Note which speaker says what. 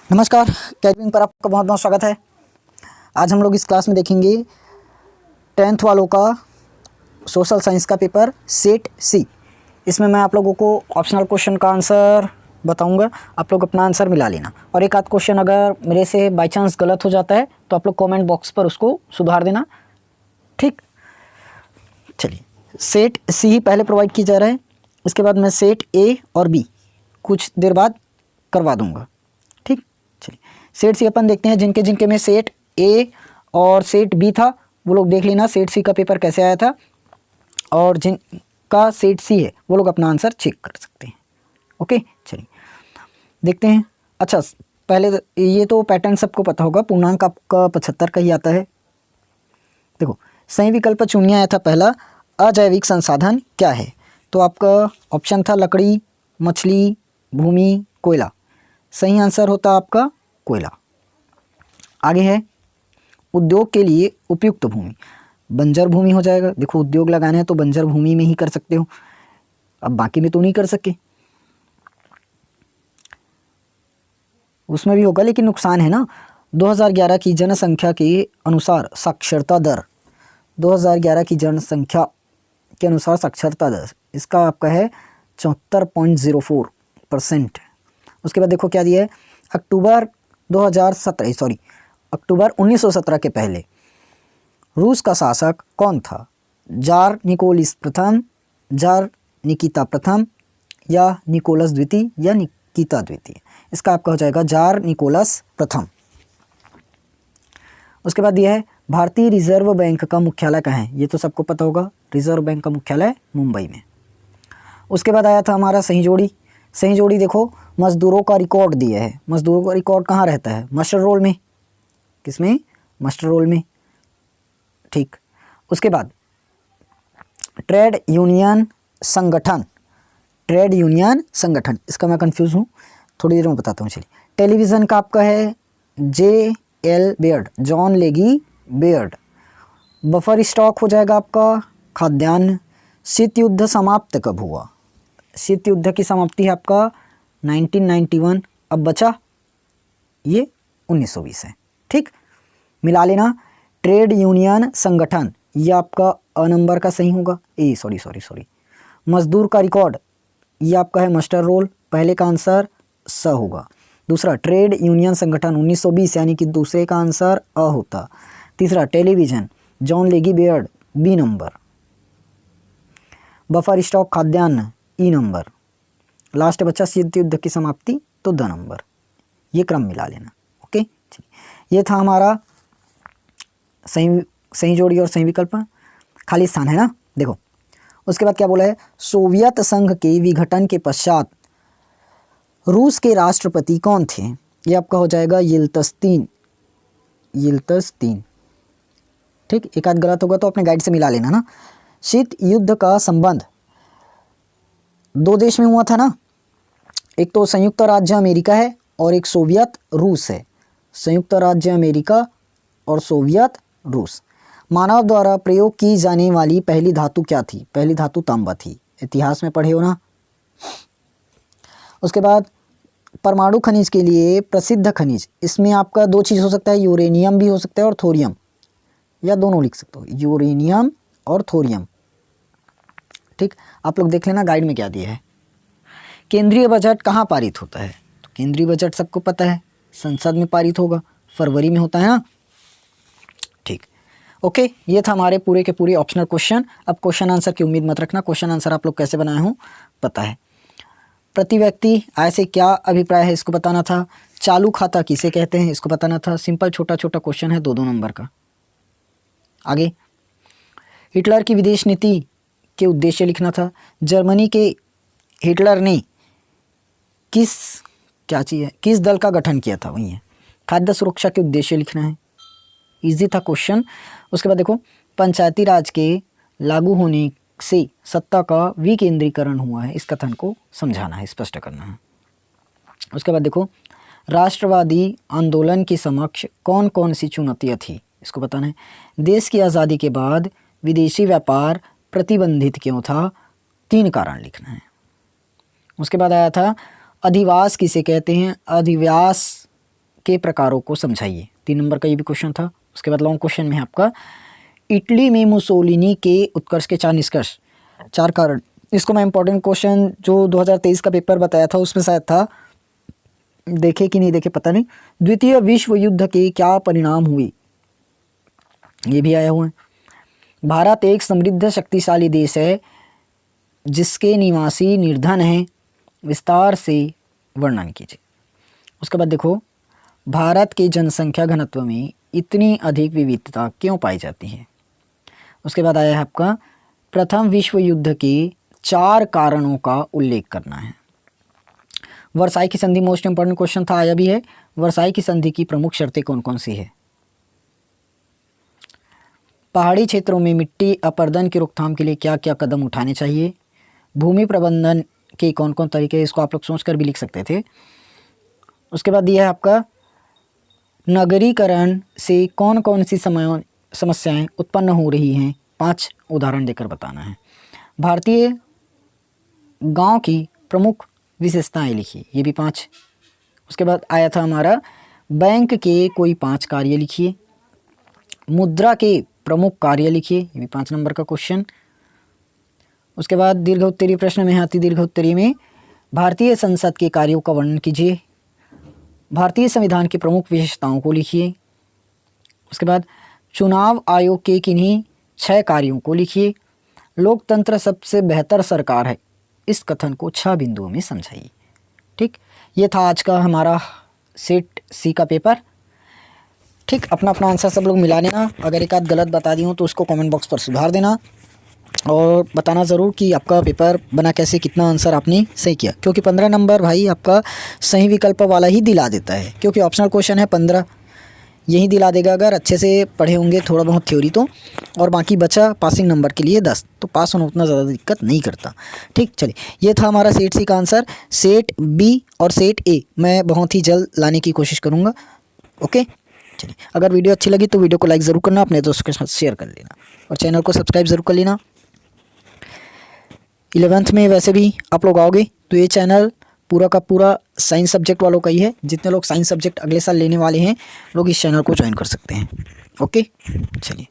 Speaker 1: नमस्कार, कैटविंग पर आपका बहुत बहुत स्वागत है। आज हम लोग इस क्लास में देखेंगे 10th वालों का सोशल साइंस का पेपर सेट सी। इसमें मैं आप लोगों को ऑप्शनल क्वेश्चन का आंसर बताऊंगा, आप लोग अपना आंसर मिला लेना। और एक आध क्वेश्चन अगर मेरे से बाय चांस गलत हो जाता है तो आप लोग कमेंट बॉक्स पर उसको सुधार देना, ठीक। चलिए, सेट सी ही पहले प्रोवाइड की जा रहा है, इसके बाद मैं सेट ए और बी कुछ देर बाद करवा दूँगा, ठीक। चलिए, सेट सी अपन देखते हैं। जिनके जिनके में सेट ए और सेट बी था वो लोग देख लेना सेट सी का पेपर कैसे आया था, और जिनका सेट सी है वो लोग अपना आंसर चेक कर सकते हैं। ओके, चलिए देखते हैं। अच्छा, पहले ये तो पैटर्न सबको पता होगा, पूर्णांक आपका 75 का ही आता है। देखो, सही विकल्प चुनिया आया था पहला, अजैविक संसाधन क्या है? तो आपका ऑप्शन था लकड़ी, मछली, भूमि, कोयला। सही आंसर होता आपका कोयला। आगे है उद्योग के लिए उपयुक्त भूमि, बंजर भूमि हो जाएगा। देखो, उद्योग लगाना है तो बंजर भूमि में ही कर सकते हो, अब बाकी में तो नहीं कर सके, उसमें भी होगा लेकिन नुकसान है ना। 2011 की जनसंख्या के अनुसार साक्षरता दर, 2011 की जनसंख्या के अनुसार साक्षरता दर इसका आपका है 74.04%। उसके बाद देखो क्या दिया है, अक्टूबर 1917 के पहले रूस का शासक कौन था? जार निकोलस प्रथम, जार निकिता प्रथम, या निकोलस द्वितीय, या निकिता द्वितीय। इसका आपका हो जाएगा जार निकोलस प्रथम। उसके बाद यह है भारतीय रिजर्व बैंक का मुख्यालय कहाँ है? ये तो सबको पता होगा, रिजर्व बैंक का मुख्यालय मुंबई में। उसके बाद आया था हमारा सही जोड़ी। सही जोड़ी देखो, मजदूरों का रिकॉर्ड दिया है। मजदूरों का रिकॉर्ड कहाँ रहता है? मास्टर रोल में। किसमें? मास्टर रोल में, ठीक। उसके बाद ट्रेड यूनियन संगठन, ट्रेड यूनियन संगठन, इसका मैं कंफ्यूज हूँ, थोड़ी देर में बताता हूँ। चलिए, टेलीविज़न का आपका है J.L. Baird, John Logie Baird. Buffer stock हो जाएगा आपका खाद्यान्न। शीत युद्ध समाप्त कब हुआ? शीत युद्ध की समाप्ति है आपका 1991। अब बचा ये 1920 है, ठीक। मिला लेना। ट्रेड यूनियन संगठन, ये आपका अ नंबर का सही होगा, सॉरी। मजदूर का रिकॉर्ड, ये आपका है मास्टर रोल, पहले का आंसर स होगा। दूसरा ट्रेड यूनियन संगठन 1920, यानी कि दूसरे का आंसर अ होता। तीसरा television John Logie Baird, B number. Buffer stock खाद्यान्न, ई नंबर। लास्ट बच्चा शीत युद्ध की समाप्ति, तो द नंबर। ये क्रम मिला लेना, ओके। ये था हमारा सही जोड़ी और सही विकल्प, खाली स्थान है ना। देखो, उसके बाद क्या बोला है, सोवियत संघ के विघटन के पश्चात रूस के राष्ट्रपति कौन थे? ये आपका हो जाएगा यिल्त्सिन, ठीक। एक आध गलत होगा तो अपने गाइड से मिला लेना ना। शीत युद्ध का संबंध दो देश में हुआ था ना, एक तो संयुक्त राज्य अमेरिका है और एक सोवियत रूस है। संयुक्त राज्य अमेरिका और सोवियत रूस। मानव द्वारा प्रयोग की जाने वाली पहली धातु क्या थी? पहली धातु तांबा थी, इतिहास में पढ़े हो ना। उसके बाद परमाणु खनिज के लिए प्रसिद्ध खनिज, इसमें आपका दो चीज़ हो सकता है, यूरेनियम भी हो सकता है और थोरियम, या दोनों लिख सकते हो, यूरेनियम और थोरियम, ठीक। आप लोग देख लेना गाइड में क्या दिया है। केंद्रीय बजट कहाँ पारित होता है? तो केंद्रीय बजट सबको पता है, संसद में पारित होगा, फरवरी में होता है ना, ठीक। ओके, ये था हमारे पूरे के पूरे ऑप्शनल क्वेश्चन। अब क्वेश्चन आंसर की उम्मीद मत रखना, क्वेश्चन आंसर आप लोग कैसे बनाए हों पता है। प्रति व्यक्ति आय से क्या अभिप्राय है, इसको बताना था। चालू खाता किसे कहते हैं, इसको बताना था। सिंपल छोटा छोटा क्वेश्चन है, 2-2 नंबर का। आगे, हिटलर की विदेश नीति के उद्देश्य लिखना था। जर्मनी के हिटलर ने किस दल का गठन किया था, वही है। खाद्य सुरक्षा के उद्देश्य लिखना है, इजी था क्वेश्चन। उसके बाद देखो, पंचायती राज के लागू होने से सत्ता का विकेंद्रीकरण हुआ है, इस कथन को समझाना है, स्पष्ट करना है। उसके बाद देखो, राष्ट्रवादी आंदोलन के समक्ष कौन कौन सी चुनौतियाँ थी, इसको बताना है। देश की आज़ादी के बाद विदेशी व्यापार प्रतिबंधित क्यों था, 3 कारण लिखना है। उसके बाद आया था अधिवास किसे कहते हैं, अधिव्यास के प्रकारों को समझाइए। 3 नंबर का ये भी क्वेश्चन था। उसके बाद लॉन्ग क्वेश्चन में है आपका इटली में मुसोलिनी के उत्कर्ष के 4 निष्कर्ष, 4 कारण। इसको मैं इंपॉर्टेंट क्वेश्चन जो 2023 का पेपर बताया था उसमें शायद था, देखे कि नहीं देखे पता नहीं। द्वितीय विश्व युद्ध के क्या परिणाम हुए, ये भी आया हुआ है। भारत एक समृद्ध शक्तिशाली देश है जिसके निवासी निर्धन हैं, विस्तार से वर्णन कीजिए। उसके बाद देखो भारत के जनसंख्या घनत्व में इतनी अधिक विविधता क्यों पाई जाती है। उसके बाद आया है आपका प्रथम विश्व युद्ध के 4 कारणों का उल्लेख करना है। वर्साई की संधि मोस्ट इंपॉर्टेंट क्वेश्चन था, आया भी है। वर्साई की संधि की प्रमुख शर्तें कौन कौन सी है। पहाड़ी क्षेत्रों में मिट्टी अपरदन की रोकथाम के लिए क्या क्या कदम उठाने चाहिए। भूमि प्रबंधन के कौन कौन तरीके, इसको आप लोग सोचकर भी लिख सकते थे। उसके बाद दिया है आपका नगरीकरण से कौन कौन सी समस्याएं उत्पन्न हो रही हैं, 5 उदाहरण देकर बताना है। भारतीय गांव की प्रमुख विशेषताएं लिखिए, ये भी 5। उसके बाद आया था हमारा बैंक के कोई 5 कार्य लिखिए। मुद्रा के प्रमुख कार्य लिखिए, ये भी 5 नंबर का क्वेश्चन। उसके बाद दीर्घ उत्तरीय प्रश्न में है, अति दीर्घ उत्तरीय में भारतीय संसद के कार्यों का वर्णन कीजिए। भारतीय संविधान की प्रमुख विशेषताओं को लिखिए। उसके बाद चुनाव आयोग के किन्हीं 6 कार्यों को लिखिए। लोकतंत्र सबसे बेहतर सरकार है, इस कथन को 6 बिंदुओं में समझाइए। ठीक, ये था आज का हमारा सेट सी का पेपर। ठीक, अपना अपना आंसर सब लोग मिला लेना। अगर एक आध गलत बता दी हूँ तो उसको कमेंट बॉक्स पर सुधार देना और बताना ज़रूर कि आपका पेपर बना कैसे, कितना आंसर आपने सही किया। क्योंकि 15 नंबर भाई आपका सही विकल्प वाला ही दिला देता है, क्योंकि ऑप्शनल क्वेश्चन है 15, यही दिला देगा अगर अच्छे से पढ़े होंगे थोड़ा बहुत थ्योरी तो, और बाकी बचा पासिंग नंबर के लिए 10, तो पास होना उतना ज़्यादा दिक्कत नहीं करता। ठीक, चलिए ये था हमारा सेट सी का आंसर। सेट बी और सेट ए मैं बहुत ही जल्द लाने की कोशिश करूँगा। ओके, चलिए अगर वीडियो अच्छी लगी तो वीडियो को लाइक ज़रूर करना, अपने दोस्तों के साथ शेयर कर लेना और चैनल को सब्सक्राइब ज़रूर कर लेना। 11th में वैसे भी आप लोग आओगे तो ये चैनल पूरा का पूरा साइंस सब्जेक्ट वालों का ही है। जितने लोग साइंस सब्जेक्ट अगले साल लेने वाले हैं लोग इस चैनल को ज्वाइन कर सकते हैं। ओके, चलिए।